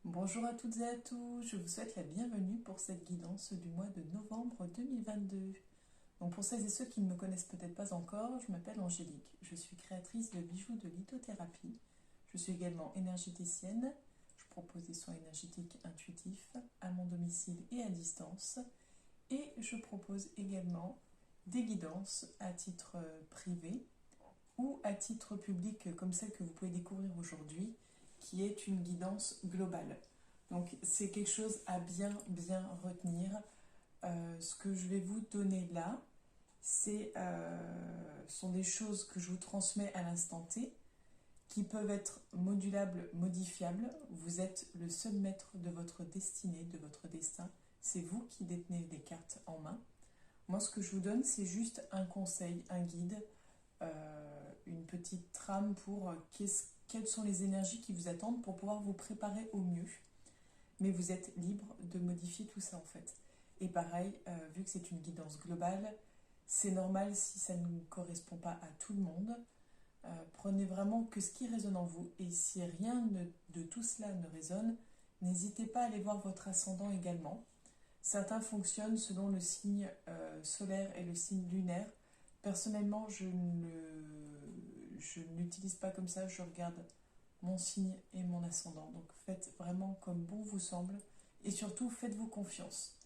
Bonjour à toutes et à tous, je vous souhaite la bienvenue pour cette guidance du mois de novembre 2022. Donc pour celles et ceux qui ne me connaissent peut-être pas encore, je m'appelle Angélique, je suis créatrice de bijoux de lithothérapie, je suis également énergéticienne, je propose des soins énergétiques intuitifs à mon domicile et à distance, et je propose également des guidances à titre privé ou à titre public comme celle que vous pouvez découvrir aujourd'hui, qui est une guidance globale. Donc c'est quelque chose à bien retenir. Ce que je vais vous donner là, sont des choses que je vous transmets à l'instant T, qui peuvent être modulables, modifiables. Vous êtes le seul maître de votre destinée, de votre destin. C'est vous qui détenez les cartes en main. Moi, ce que je vous donne, c'est juste un conseil, un guide, une petite trame pour quelles sont les énergies qui vous attendent pour pouvoir vous préparer au mieux. Mais vous êtes libre de modifier tout ça en fait. Et pareil, vu que c'est une guidance globale, c'est normal si ça ne correspond pas à tout le monde. Prenez vraiment que ce qui résonne en vous. Et si rien de tout cela ne résonne, n'hésitez pas à aller voir votre ascendant également. Certains fonctionnent selon le signe solaire et le signe lunaire. Personnellement, je ne l'utilise pas comme ça, je regarde mon signe et mon ascendant. Donc faites vraiment comme bon vous semble et surtout faites-vous confiance.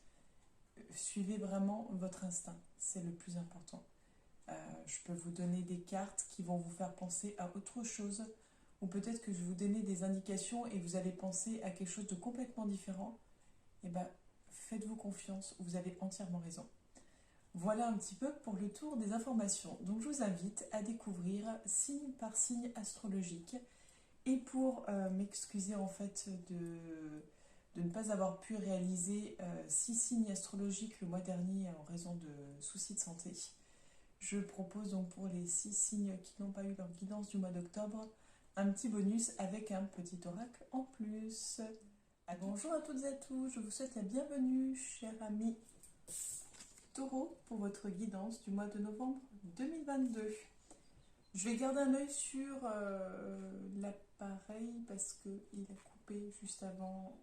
Suivez vraiment votre instinct, c'est le plus important. Je peux vous donner des cartes qui vont vous faire penser à autre chose ou peut-être que je vais vous donner des indications et vous allez penser à quelque chose de complètement différent. Et bien, faites-vous confiance, vous avez entièrement raison. Voilà un petit peu pour le tour des informations. Donc je vous invite à découvrir signe par signe astrologique. Et pour m'excuser en fait de ne pas avoir pu réaliser 6 signes astrologiques le mois dernier en raison de soucis de santé, je propose donc pour les 6 signes qui n'ont pas eu leur guidance du mois d'octobre, un petit bonus avec un petit oracle en plus. Bonjour à toutes et à tous, je vous souhaite la bienvenue, chers amis Taureau, pour votre guidance du mois de novembre 2022. Je vais garder un œil sur l'appareil parce qu'il a coupé juste avant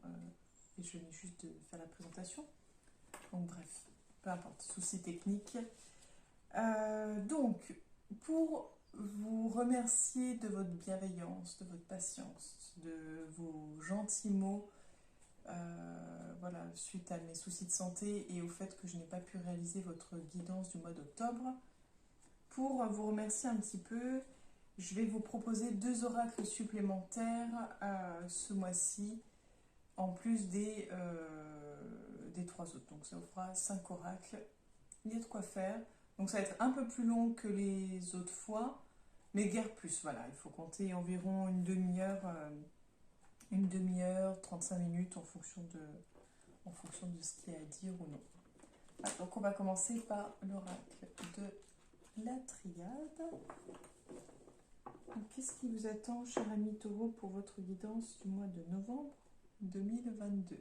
et je venais juste de faire la présentation. Donc bref, peu importe, souci technique. Donc, pour vous remercier de votre bienveillance, de votre patience, de vos gentils mots, voilà, suite à mes soucis de santé et au fait que je n'ai pas pu réaliser votre guidance du mois d'octobre, pour vous remercier un petit peu, je vais vous proposer 2 oracles supplémentaires ce mois-ci, en plus des 3 autres. Donc ça vous fera 5 oracles. Il y a de quoi faire. Donc ça va être un peu plus long que les autres fois, mais guère plus. Voilà, il faut compter environ une demi-heure, 35 minutes en fonction de ce qu'il y a à dire ou non. Ah, donc on va commencer par l'oracle de la triade. Qu'est-ce qui vous attend, cher ami Taureau, pour votre guidance du mois de novembre 2022?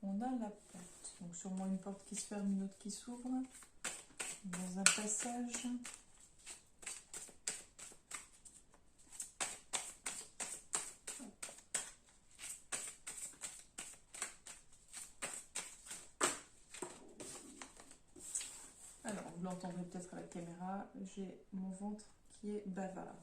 On a la porte, donc sûrement une porte qui se ferme, une autre qui s'ouvre, dans un passage. Alors, vous l'entendrez peut-être à la caméra, j'ai mon ventre qui est bavard.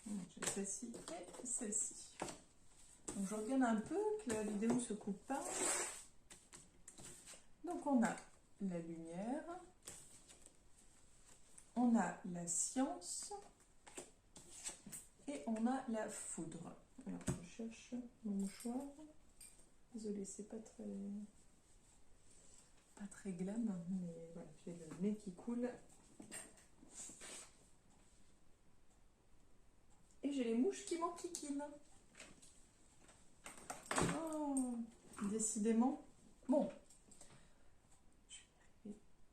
J'ai celle-ci et celle-ci. Donc je regarde un peu que la vidéo ne se coupe pas. Donc on a la lumière, on a la science et on a la foudre. Alors je cherche mon mouchoir. Désolée, c'est pas très glam, mais voilà, j'ai le nez qui coule. Et j'ai les mouches qui m'enquiquinent. Oh, décidément. Bon,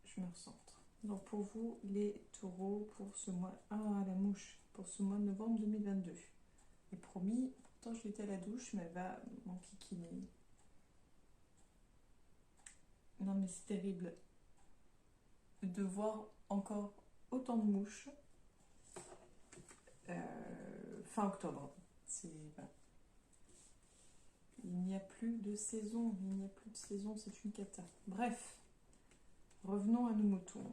je me recentre. Donc pour vous, les taureaux, pour ce mois... Ah, la mouche, pour pour ce mois de novembre 2022. Et promis, pourtant je l'étais à la douche, mais elle va m'enquiquiner. Non mais c'est terrible de voir encore autant de mouches fin octobre. Voilà. Il n'y a plus de saison, c'est une cata. Bref, revenons à nos moutons.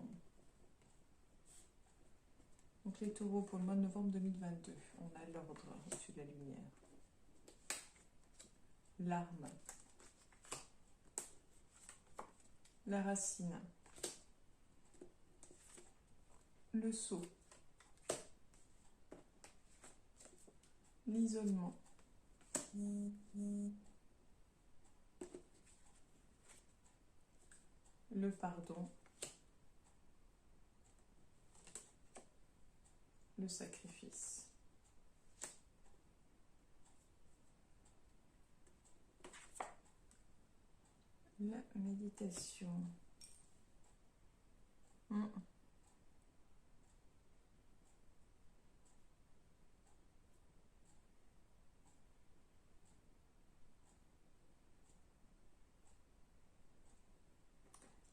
Donc les taureaux pour le mois de novembre 2022, on a l'ordre au-dessus de la lumière. L'arme. La racine. Le sceau. L'isolement. Le pardon. Le sacrifice. La méditation.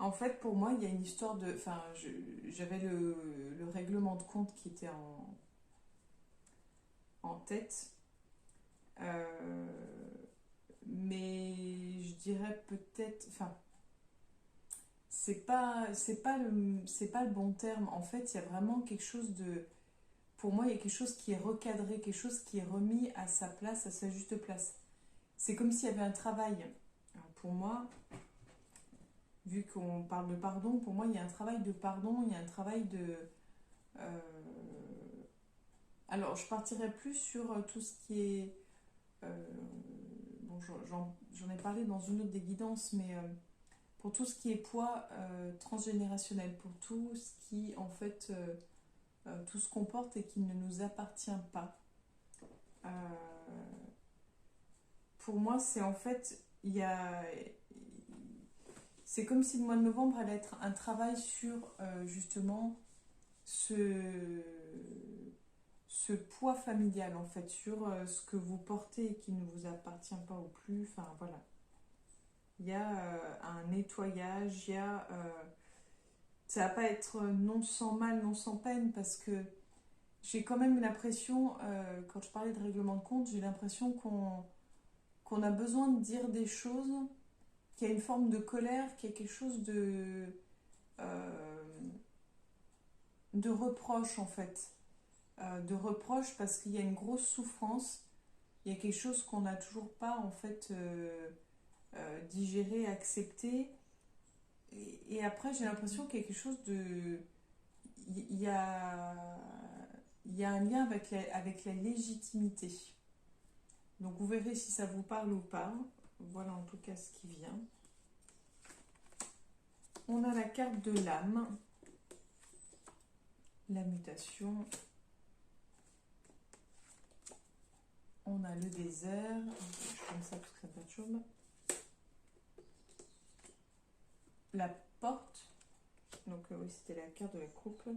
En fait, pour moi, il y a une histoire de... Enfin, j'avais le règlement de compte qui était en tête. Mais je dirais peut-être... Enfin, c'est pas le bon terme. En fait, il y a vraiment quelque chose de... Pour moi, il y a quelque chose qui est recadré, quelque chose qui est remis à sa place, à sa juste place. C'est comme s'il y avait un travail. Alors pour moi... Vu qu'on parle de pardon, pour moi, il y a un travail de pardon, il y a un travail de... Alors, je partirais plus sur tout ce qui est... bon, j'en ai parlé dans une autre des guidances, mais pour tout ce qui est poids transgénérationnel, pour tout ce qui, en fait, tout ce qu'on porte et qui ne nous appartient pas. Pour moi, c'est en fait, il y a... C'est comme si le mois de novembre allait être un travail sur justement ce poids familial en fait, sur ce que vous portez et qui ne vous appartient pas ou plus. Enfin voilà. Il y a un nettoyage, il y a... ça va pas être non sans mal, non sans peine parce que j'ai quand même l'impression, quand je parlais de règlement de compte, j'ai l'impression qu'on a besoin de dire des choses, qu'il y a une forme de colère, qu'il y a quelque chose de reproche en fait. De reproche parce qu'il y a une grosse souffrance, il y a quelque chose qu'on n'a toujours pas en fait digéré, accepté. Et après j'ai l'impression qu'il y a quelque chose de... Il y a un lien avec la légitimité. Donc vous verrez si ça vous parle ou pas. Voilà en tout cas ce qui vient. On a la carte de l'âme, la mutation. On a le désert. Je comme ça parce que ça perturbe. La porte. Donc oui, c'était la carte de la coupe.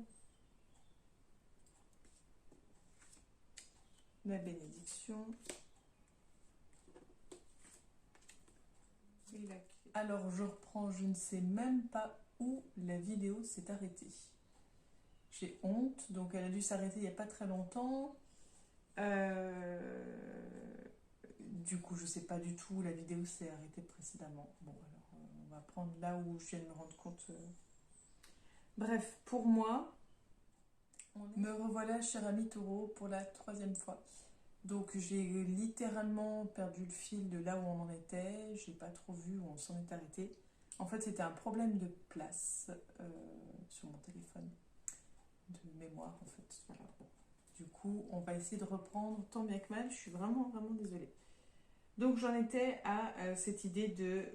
La bénédiction. Et la clé. Alors je reprends, je ne sais même pas où la vidéo s'est arrêtée. J'ai honte, donc elle a dû s'arrêter il n'y a pas très longtemps. Du coup, je sais pas du tout où la vidéo s'est arrêtée précédemment. Bon, alors on va prendre là où je viens de me rendre compte. Bref, pour moi, me revoilà, cher ami taureau, pour la 3e fois. Donc j'ai littéralement perdu le fil de là où on en était. J'ai pas trop vu où on s'en est arrêté. En fait, c'était un problème de place sur mon téléphone, de mémoire en fait. Voilà. Bon. Du coup, on va essayer de reprendre tant bien que mal. Je suis vraiment, vraiment désolée. Donc, j'en étais à cette idée de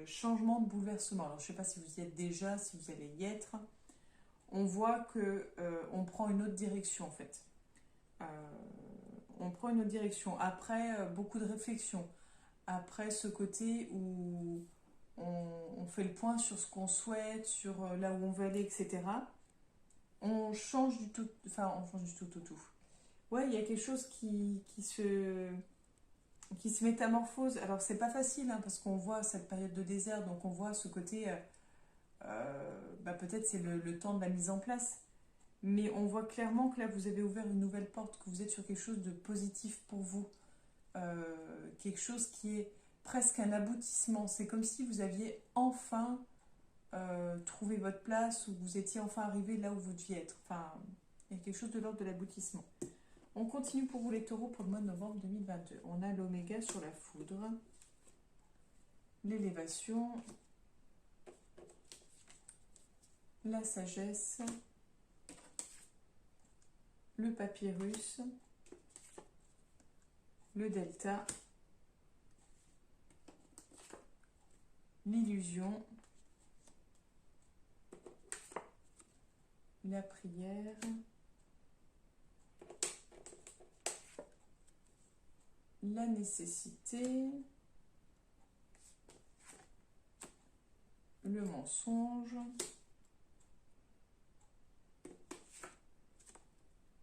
changement, de bouleversement. Alors, je ne sais pas si vous y êtes déjà, si vous allez y être. On voit qu'on prend une autre direction, en fait. On prend une autre direction. Après, beaucoup de réflexion. Après, ce côté où on fait le point sur ce qu'on souhaite, sur là où on veut aller, etc. On change du tout, enfin, on change du tout au tout. Ouais, il y a quelque chose qui se métamorphose. Alors, c'est pas facile, hein, parce qu'on voit cette période de désert, donc on voit ce côté, peut-être c'est le temps de la mise en place, mais on voit clairement que là, vous avez ouvert une nouvelle porte, que vous êtes sur quelque chose de positif pour vous. Quelque chose qui est presque un aboutissement. C'est comme si vous aviez enfin trouvé votre place, ou vous étiez enfin arrivé là où vous deviez être. Enfin, il y a quelque chose de l'ordre de l'aboutissement. On continue pour vous les taureaux pour le mois de novembre 2022. On a l'oméga sur la foudre, l'élévation, la sagesse, le papyrus, le delta, l'illusion, la prière, la nécessité, le mensonge,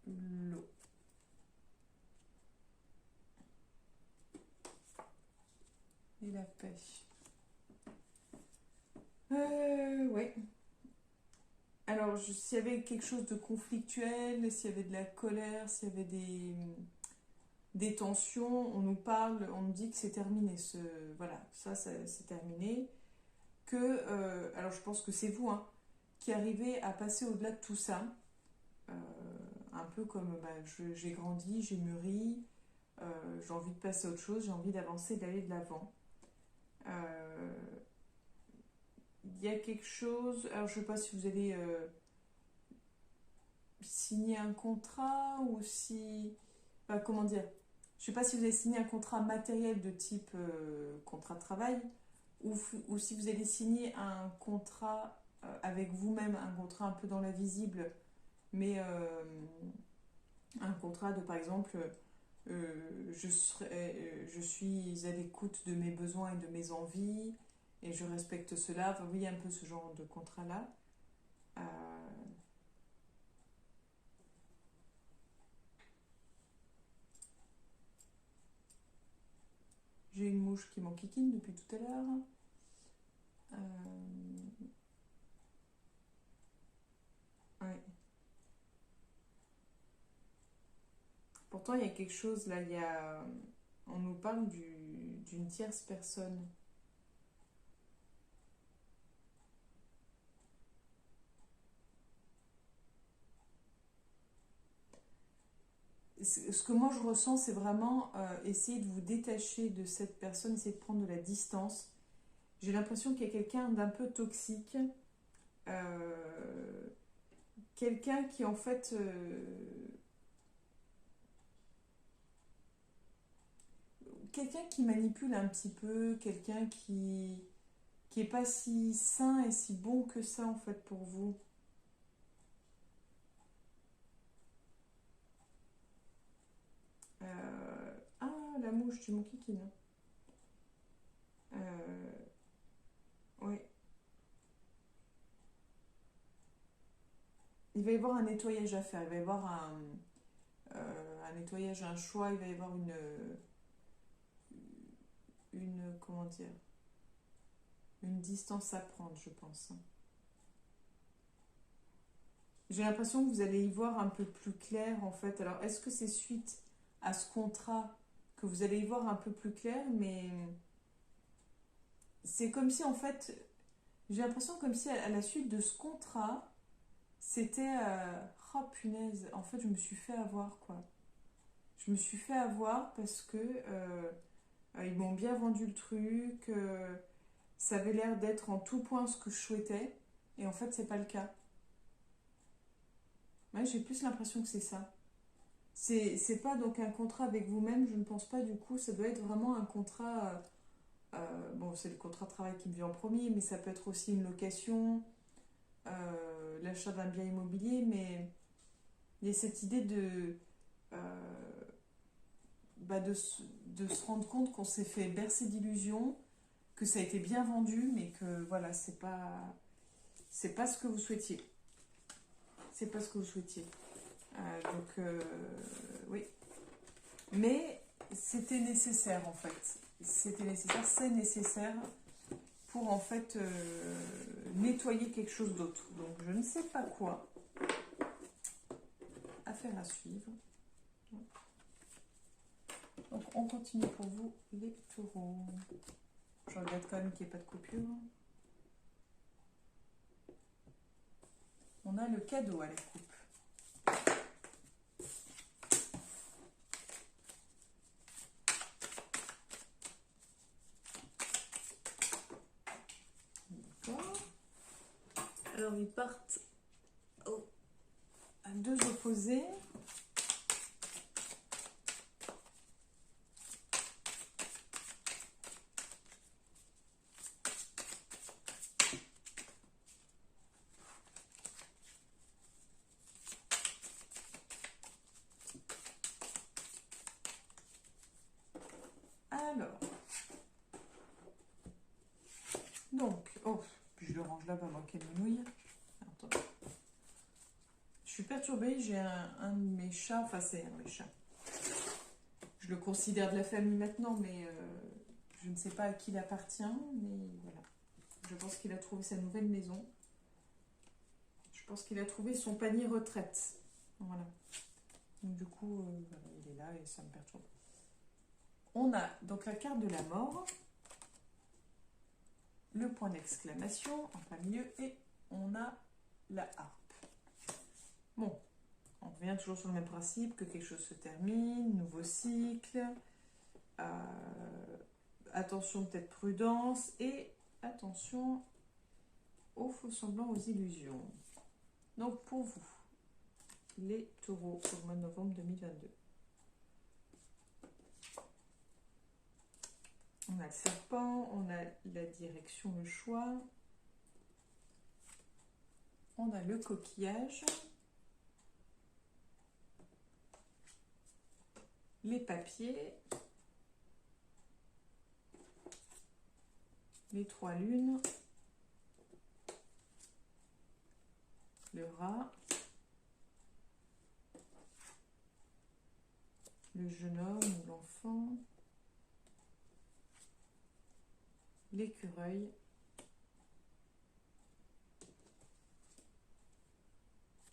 l'eau. Et la pêche. Ouais. Alors, s'il y avait quelque chose de conflictuel, s'il y avait de la colère, s'il y avait des tensions, on nous parle, on nous dit que c'est terminé. Voilà, ça c'est terminé. Alors je pense que c'est vous, hein, qui arrivez à passer au-delà de tout ça. Un peu comme j'ai grandi, j'ai mûri, j'ai envie de passer à autre chose, j'ai envie d'avancer, d'aller de l'avant. Il y a quelque chose, alors je ne sais pas si vous allez signer un contrat ou si... comment dire? Je ne sais pas si vous allez signer un contrat matériel de type contrat de travail, ou si vous allez signer un contrat avec vous-même, un contrat un peu dans l'invisible, mais un contrat de, par exemple, je suis à l'écoute de mes besoins et de mes envies, et je respecte cela. Enfin, oui, un peu ce genre de contrat-là. J'ai une mouche qui m'enquiquine depuis tout à l'heure. Ouais. Pourtant, il y a quelque chose là, on nous parle d'une tierce personne. Ce que moi je ressens, c'est vraiment essayer de vous détacher de cette personne, essayer de prendre de la distance. J'ai l'impression qu'il y a quelqu'un d'un peu toxique, quelqu'un qui en fait... quelqu'un qui manipule un petit peu, quelqu'un qui est pas si sain et si bon que ça en fait pour vous. La mouche, tu m'en kikine. Oui. Il va y avoir un nettoyage à faire, il va y avoir un nettoyage, un choix, il va y avoir comment dire, une distance à prendre, je pense. J'ai l'impression que vous allez y voir un peu plus clair en fait. Alors, est-ce que c'est suite à ce contrat que vous allez y voir un peu plus clair? Mais c'est comme si en fait, j'ai l'impression comme si à la suite de ce contrat, c'était oh punaise, en fait je me suis fait avoir quoi. Je me suis fait avoir parce que ils m'ont bien vendu le truc, ça avait l'air d'être en tout point ce que je souhaitais, et en fait c'est pas le cas. Ouais, j'ai plus l'impression que c'est ça. C'est pas donc un contrat avec vous-même, je ne pense pas du coup, ça doit être vraiment un contrat. Bon, c'est le contrat de travail qui me vient en premier, mais ça peut être aussi une location, l'achat d'un bien immobilier, mais il y a cette idée euh, de se rendre compte qu'on s'est fait bercer d'illusions, que ça a été bien vendu, mais que voilà, c'est pas ce que vous souhaitiez. C'est pas ce que vous souhaitiez. Donc, oui. Mais c'était nécessaire en fait. C'était nécessaire, c'est nécessaire pour en fait nettoyer quelque chose d'autre. Donc je ne sais pas quoi. Affaire à suivre. Donc on continue pour vous les taureaux. Je regrette quand même qu'il n'y ait pas de coupure. On a le cadeau à la coupe. D'accord. Alors ils partent à deux opposés. Alors, donc, oh, puis je le range là, pas moi qu'elle me nouille. Attends. Je suis perturbée, j'ai un de mes chats, enfin c'est un de mes chats. Je le considère de la famille maintenant, mais je ne sais pas à qui il appartient, mais voilà. Je pense qu'il a trouvé sa nouvelle maison. Je pense qu'il a trouvé son panier retraite. Voilà. Donc du coup, voilà, il est là et ça me perturbe. On a donc la carte de la mort, le point d'exclamation en plein milieu et on a la harpe. Bon, on revient toujours sur le même principe, que quelque chose se termine, nouveau cycle, attention peut-être prudence et attention aux faux semblants, aux illusions. Donc pour vous, les taureaux pour le mois de novembre 2022. On a le serpent, on a la direction, le choix. On a le coquillage. Les papiers. Les trois lunes. Le rat. Le jeune homme ou l'enfant. L'écureuil.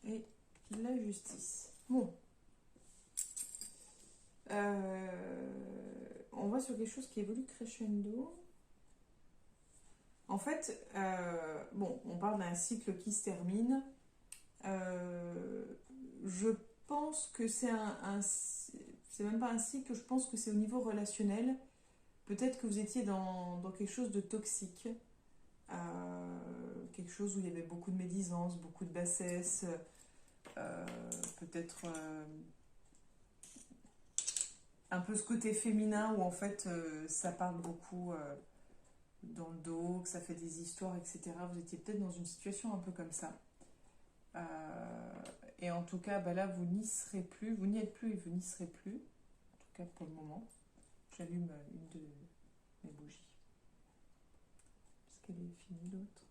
Et la justice. Bon. On va sur quelque chose qui évolue crescendo. En fait, bon, on parle d'un cycle qui se termine. Je pense que c'est c'est même pas un cycle, je pense que c'est au niveau relationnel. Peut-être que vous étiez dans quelque chose de toxique, quelque chose où il y avait beaucoup de médisance, beaucoup de bassesse, peut-être un peu ce côté féminin où en fait ça parle beaucoup dans le dos, que ça fait des histoires, etc. Vous étiez peut-être dans une situation un peu comme ça. Et en tout cas, bah là, vous n'y serez plus, vous n'y êtes plus et vous n'y serez plus. En tout cas, pour le moment. J'allume une de mes bougies. Est-ce qu'elle est finie, l'autre?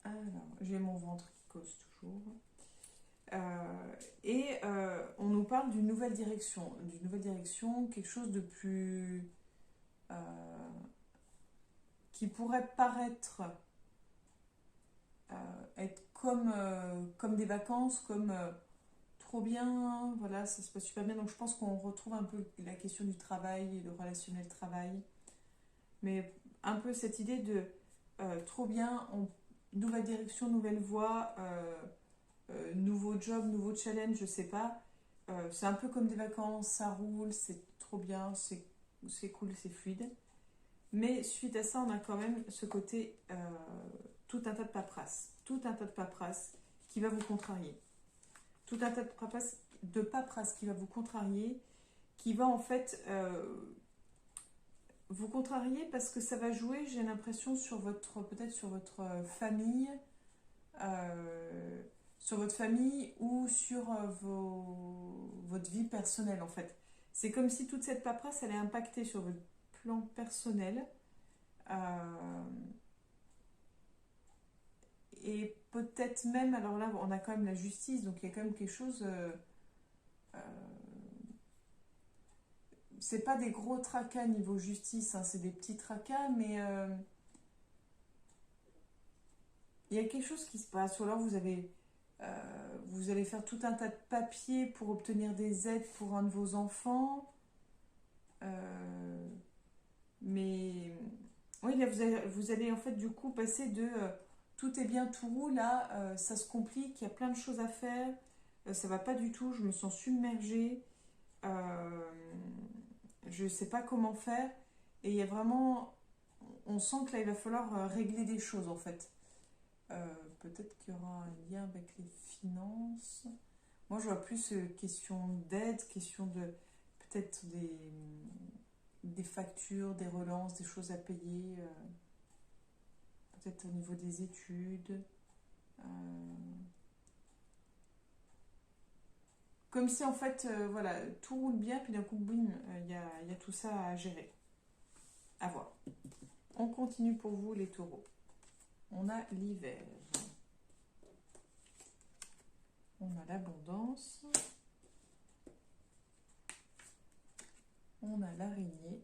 Alors, j'ai mon ventre qui cause toujours. On nous parle d'une nouvelle direction. Quelque chose de plus... qui pourrait paraître être comme des vacances, comme trop bien, voilà, ça se passe super bien. Donc je pense qu'on retrouve un peu la question du travail et le relationnel travail. Mais un peu cette idée de trop bien, nouvelle direction, nouvelle voie, nouveau job, nouveau challenge, je sais pas. C'est un peu comme des vacances, ça roule, c'est trop bien, c'est cool, c'est fluide. Mais suite à ça, on a quand même ce côté, tout un tas de paperasse qui va vous contrarier. Tout un tas de paperasse qui va vous contrarier, qui va en fait vous contrarier parce que ça va jouer, j'ai l'impression, peut-être sur votre famille, ou sur votre vie personnelle en fait. C'est comme si toute cette paperasse allait impacter sur votre plan personnel et peut-être même, alors là on a quand même la justice, donc il y a quand même quelque chose, euh, c'est pas des gros tracas niveau justice, hein, c'est des petits tracas, mais il y a quelque chose qui se passe, ou alors vous allez faire tout un tas de papiers pour obtenir des aides pour un de vos enfants, mais oui, là vous allez en fait du coup passer de tout est bien, tout roule, là ça se complique, il y a plein de choses à faire, ça va pas du tout, je me sens submergée, euh, je sais pas comment faire, et il y a vraiment, on sent que là il va falloir régler des choses en fait. Peut-être qu'il y aura un lien avec les finances. Moi, je vois plus question d'aide, question de peut-être des factures, des relances, des choses à payer, peut-être au niveau des études. Euh, Comme si en fait, voilà, tout roule bien, puis d'un coup, boum, il y a tout ça à gérer. À voir. On continue pour vous, les taureaux. On a l'hiver. On a l'abondance. On a l'araignée.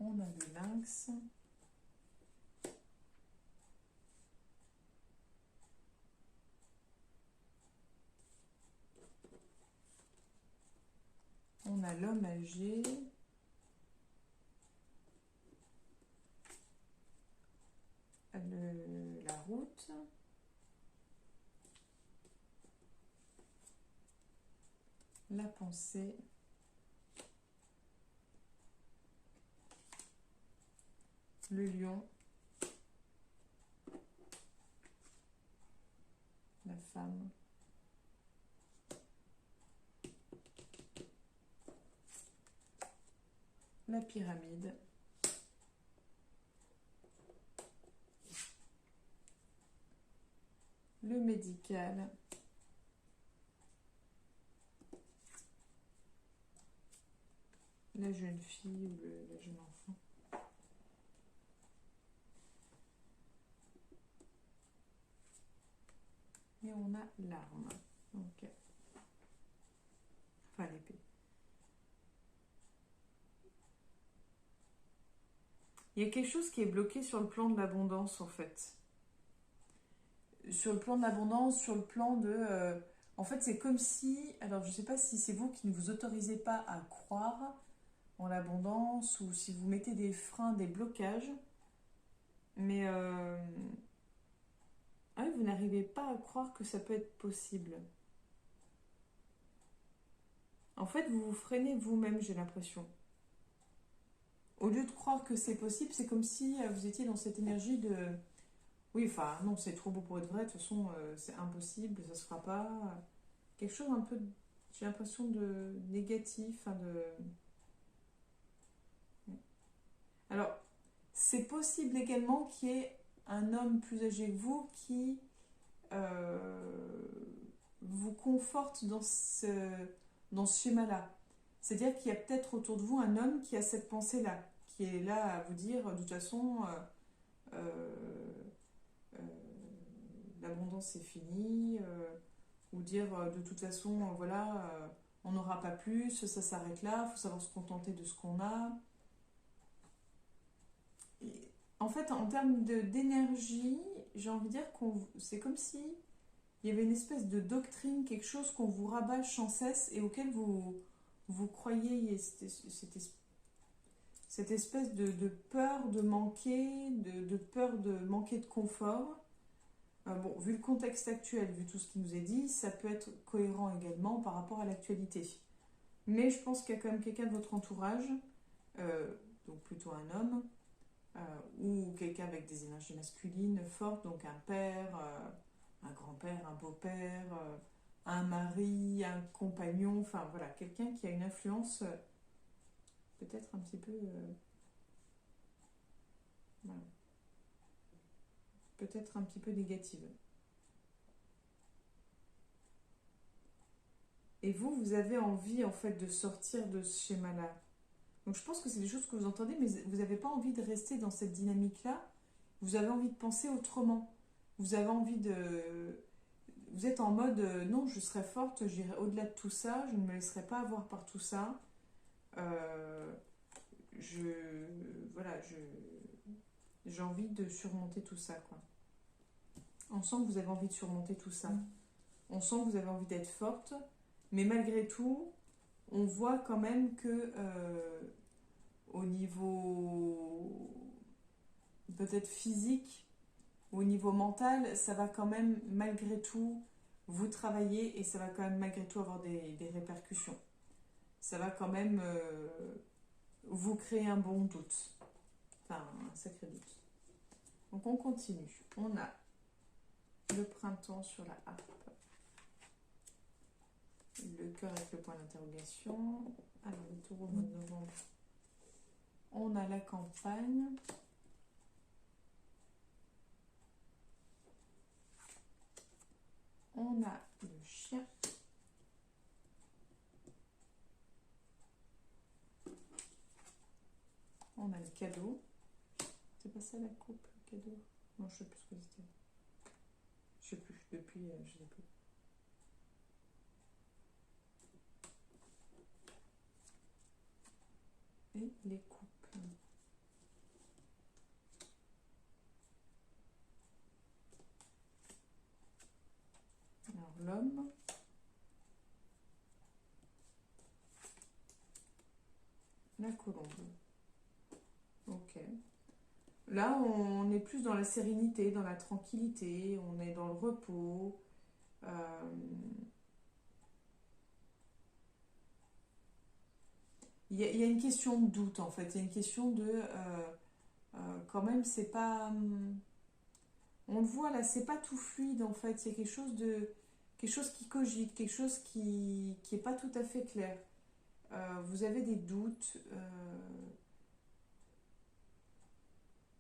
On a le lynx. On a l'homme âgé. La route. La pensée. Le lion. La femme. La pyramide. Le médical. La jeune fille ou la jeune enfant. Et on a l'arme. Ok. Enfin, l'épée. Il y a quelque chose qui est bloqué sur le plan de l'abondance, en fait. Sur le plan de l'abondance, sur le plan de... en fait, c'est comme si... Alors, je ne sais pas si c'est vous qui ne vous autorisez pas à croire en l'abondance ou si vous mettez des freins, des blocages. Mais ah oui, vous n'arrivez pas à croire que ça peut être possible. En fait, vous vous freinez vous-même, j'ai l'impression. Au lieu de croire que c'est possible, c'est comme si vous étiez dans cette énergie de... Oui, enfin, non, c'est trop beau pour être vrai, de toute façon, c'est impossible, ça se fera pas. Quelque chose un peu, j'ai l'impression de négatif, hein, de... Alors, c'est possible également qu'il y ait un homme plus âgé que vous qui euh, vous conforte dans ce schéma-là. C'est-à-dire qu'il y a peut-être autour de vous un homme qui a cette pensée-là, qui est là à vous dire, de toute façon, euh, l'abondance c'est fini, ou dire de toute façon, voilà, on n'aura pas plus, ça s'arrête là, il faut savoir se contenter de ce qu'on a. Et en fait, en termes d'énergie, j'ai envie de dire qu'on c'est comme si il y avait une espèce de doctrine, quelque chose qu'on vous rabâche sans cesse et auquel vous croyez, il y a cette espèce de peur de manquer, de peur de manquer de confort. Bon, vu le contexte actuel, vu tout ce qui nous est dit, ça peut être cohérent également par rapport à l'actualité. Mais je pense qu'il y a quand même quelqu'un de votre entourage, donc plutôt un homme, ou quelqu'un avec des énergies masculines fortes, donc un père, un grand-père, un beau-père, un mari, un compagnon, enfin voilà, quelqu'un qui a une influence peut-être un petit peu, voilà, peut-être un petit peu négative. Et vous avez envie en fait de sortir de ce schéma-là. Donc je pense que c'est des choses que vous entendez, mais vous n'avez pas envie de rester dans cette dynamique-là. Vous avez envie de penser autrement. Vous avez envie de... Vous êtes en mode, non, je serai forte, j'irai au-delà de tout ça, je ne me laisserai pas avoir par tout ça. Euh, voilà, j'ai envie de surmonter tout ça, quoi. On sent que vous avez envie de surmonter tout ça. On sent que vous avez envie d'être forte, mais malgré tout, on voit quand même que au niveau peut-être physique, au niveau mental, ça va quand même malgré tout vous travailler et ça va quand même malgré tout avoir des répercussions. Ça va quand même vous créer un bon doute, enfin un sacré doute. Donc on continue. On a le printemps sur la harpe, le cœur avec le point d'interrogation. Alors le taureau de novembre, on a la campagne. On a le chien. On a le cadeau. C'est pas ça la coupe, le cadeau? Non, je sais plus ce que c'était. Je sais plus, depuis, je sais plus. Et les coupes. Alors l'homme. La colombe. Ok. Là, on est plus dans la sérénité, dans la tranquillité, on est dans le repos. Il y a une question de doute en fait. Il y a une question de quand même, c'est pas. On le voit là, c'est pas tout fluide en fait. C'est quelque chose de. Quelque chose qui cogite, quelque chose qui est pas tout à fait clair. Vous avez des doutes.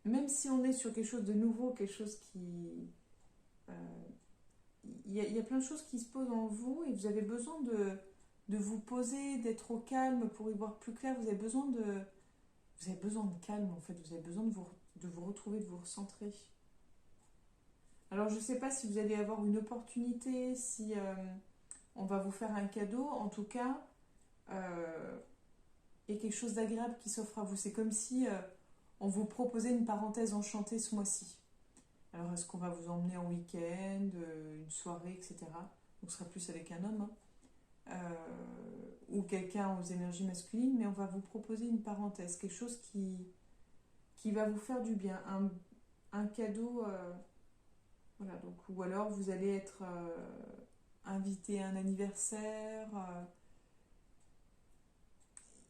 Même si on est sur quelque chose de nouveau, quelque chose qui... Il y a plein de choses qui se posent en vous et vous avez besoin de vous poser, d'être au calme pour y voir plus clair. Vous avez besoin de calme en fait. Vous avez besoin de vous retrouver, de vous recentrer. Alors je ne sais pas si vous allez avoir une opportunité, si on va vous faire un cadeau. En tout cas, il y a quelque chose d'agréable qui s'offre à vous. C'est comme si on vous proposait une parenthèse enchantée ce mois-ci. Alors, est-ce qu'on va vous emmener en week-end, une soirée, etc. Donc, ce sera plus avec un homme, hein. Ou quelqu'un aux énergies masculines, mais on va vous proposer une parenthèse, quelque chose qui va vous faire du bien, un cadeau, voilà, donc, ou alors vous allez être invité à un anniversaire.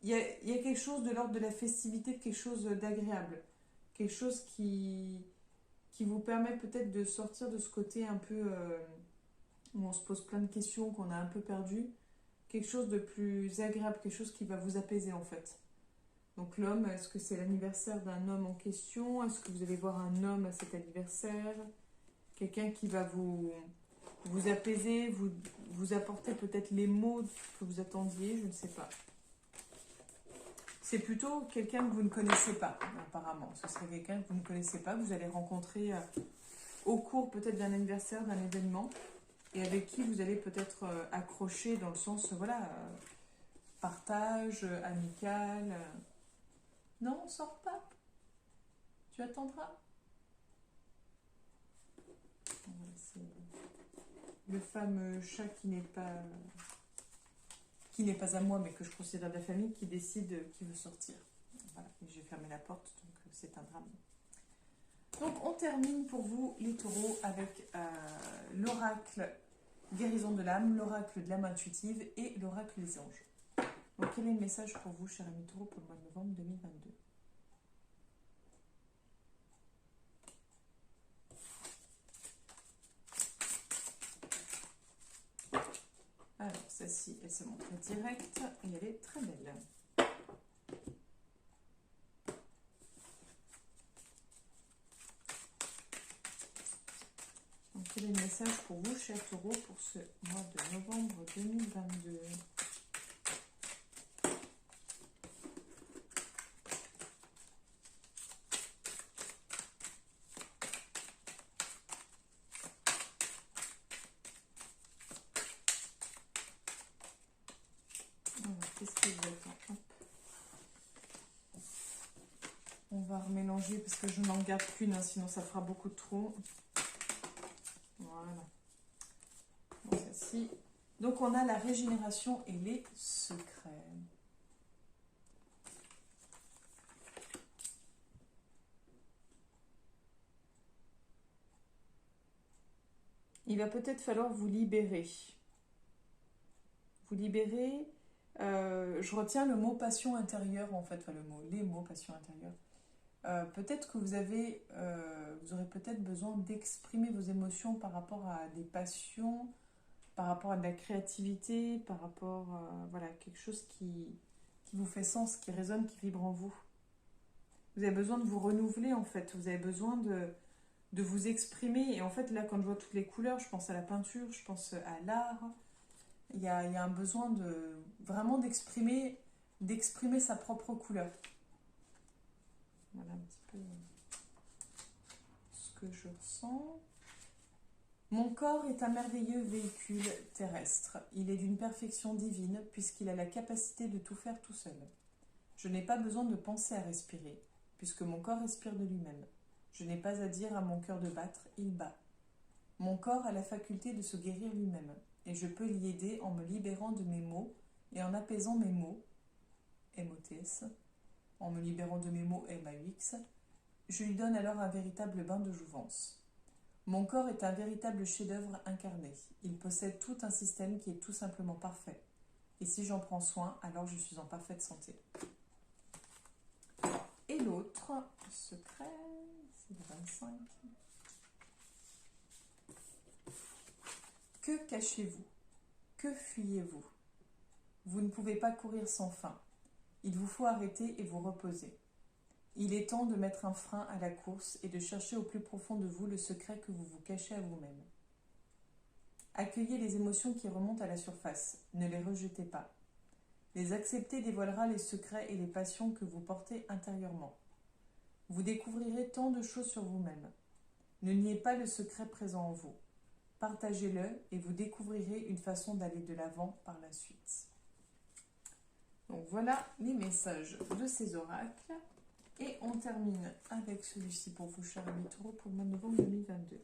Il y a quelque chose de l'ordre de la festivité, de quelque chose d'agréable, quelque chose qui vous permet peut-être de sortir de ce côté un peu où on se pose plein de questions, qu'on a un peu perdu, quelque chose de plus agréable, quelque chose qui va vous apaiser en fait. Donc l'homme, est-ce que c'est l'anniversaire d'un homme en question? Est-ce que vous allez voir un homme à cet anniversaire? Quelqu'un qui va vous apaiser, vous apporter peut-être les mots que vous attendiez, je ne sais pas. C'est plutôt quelqu'un que vous ne connaissez pas, apparemment. Ce serait quelqu'un que vous ne connaissez pas, que vous allez rencontrer au cours peut-être d'un anniversaire, d'un événement, et avec qui vous allez peut-être accrocher dans le sens, voilà, partage, amical. Non, on sort pas. Tu attendras. Voilà, c'est le fameux chat qui n'est pas à moi, mais que je considère de la famille, qui décide qu'il veut sortir. Voilà, j'ai fermé la porte, donc c'est un drame. Donc on termine pour vous, les taureaux, avec l'oracle guérison de l'âme, l'oracle de l'âme intuitive et l'oracle des anges. Donc quel est le message pour vous, chers amis taureaux, pour le mois de novembre 2022 ? Alors, celle-ci, elle se montre directe et elle est très belle. Donc, quel est le message pour vous, chers taureaux, pour ce mois de novembre 2022 ? Hop. On va remélanger parce que je n'en garde qu'une, hein, sinon ça fera beaucoup de trous. Voilà. Bon, celle-ci. Donc on a la régénération et les secrets. Il va peut-être falloir vous libérer. Vous libérer. Je retiens le mot passion intérieure, en fait, enfin les mots passion intérieure. Peut-être que vous aurez peut-être besoin d'exprimer vos émotions par rapport à des passions, par rapport à de la créativité, par rapport à voilà, quelque chose qui vous fait sens, qui résonne, qui vibre en vous. Vous avez besoin de vous renouveler, en fait. Vous avez besoin de vous exprimer. Et en fait, là, quand je vois toutes les couleurs, je pense à la peinture, je pense à l'art. Il y a un besoin vraiment d'exprimer sa propre couleur. Voilà un petit peu ce que je ressens. Mon corps est un merveilleux véhicule terrestre. Il est d'une perfection divine puisqu'il a la capacité de tout faire tout seul. Je n'ai pas besoin de penser à respirer puisque mon corps respire de lui-même. Je n'ai pas à dire à mon cœur de battre, il bat. Mon corps a la faculté de se guérir lui-même et je peux l'y aider en me libérant de mes maux et en apaisant mes maux, M-O-T-S, en me libérant de mes maux, M-A-U-X, je lui donne alors un véritable bain de jouvence. Mon corps est un véritable chef-d'œuvre incarné. Il possède tout un système qui est tout simplement parfait. Et si j'en prends soin, alors je suis en parfaite santé. Et l'autre secret, c'est le 25. Que cachez-vous? Que fuyez-vous? Vous ne pouvez pas courir sans fin. Il vous faut arrêter et vous reposer. Il est temps de mettre un frein à la course et de chercher au plus profond de vous le secret que vous vous cachez à vous-même. Accueillez les émotions qui remontent à la surface. Ne les rejetez pas. Les accepter dévoilera les secrets et les passions que vous portez intérieurement. Vous découvrirez tant de choses sur vous-même. Ne niez pas le secret présent en vous. Partagez-le et vous découvrirez une façon d'aller de l'avant par la suite. Donc voilà les messages de ces oracles. Et on termine avec celui-ci pour vous, chers amis taureaux, pour le mois de novembre 2022.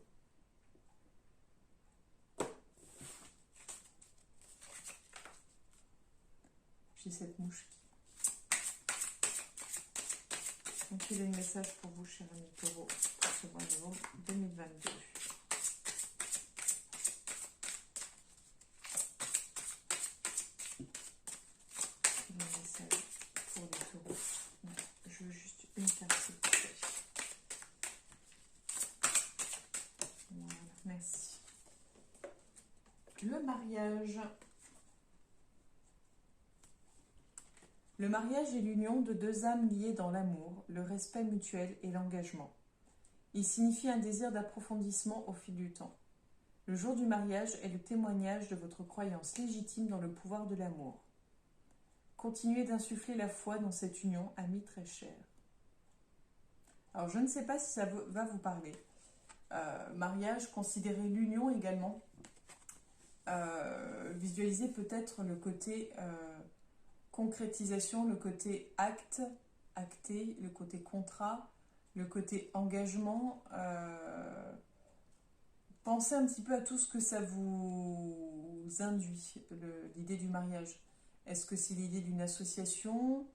J'ai cette mouche qui... Donc il y a un message pour vous, chers amis taureaux, pour ce mois de novembre 2022. Je veux juste une carte, s'il vous plaît. Voilà, merci. Le mariage. Le mariage est l'union de deux âmes liées dans l'amour, le respect mutuel et l'engagement. Il signifie un désir d'approfondissement au fil du temps. Le jour du mariage est le témoignage de votre croyance légitime dans le pouvoir de l'amour. Continuez d'insuffler la foi dans cette union, amis très chers. Alors, je ne sais pas si ça va vous parler. Mariage, considérez l'union également. Visualisez peut-être le côté concrétisation, le côté acte, acté, le côté contrat, le côté engagement. Pensez un petit peu à tout ce que ça vous induit, l'idée du mariage. Est-ce que c'est l'idée d'une association ?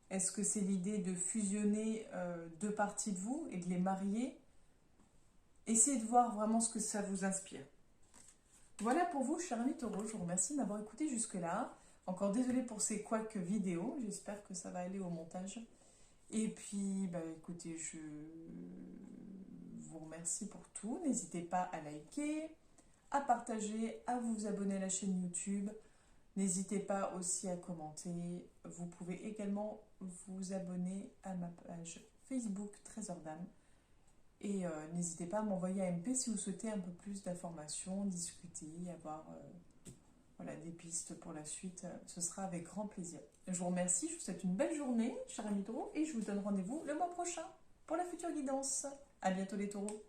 Est-ce que c'est l'idée de fusionner deux parties de vous et de les marier? Essayez de voir vraiment ce que ça vous inspire. Voilà pour vous, chers amis taureaux. Je vous remercie de m'avoir écouté jusque-là. Encore désolée pour ces couacs vidéo. J'espère que ça va aller au montage. Et puis, écoutez, je vous remercie pour tout. N'hésitez pas à liker, à partager, à vous abonner à la chaîne YouTube. N'hésitez pas aussi à commenter. Vous pouvez également vous abonner à ma page Facebook Trésor d'âme. Et n'hésitez pas à m'envoyer un MP si vous souhaitez un peu plus d'informations, discuter, avoir des pistes pour la suite. Ce sera avec grand plaisir. Je vous remercie, je vous souhaite une belle journée, chers amis taureaux, et je vous donne rendez-vous le mois prochain pour la future guidance. À bientôt les taureaux.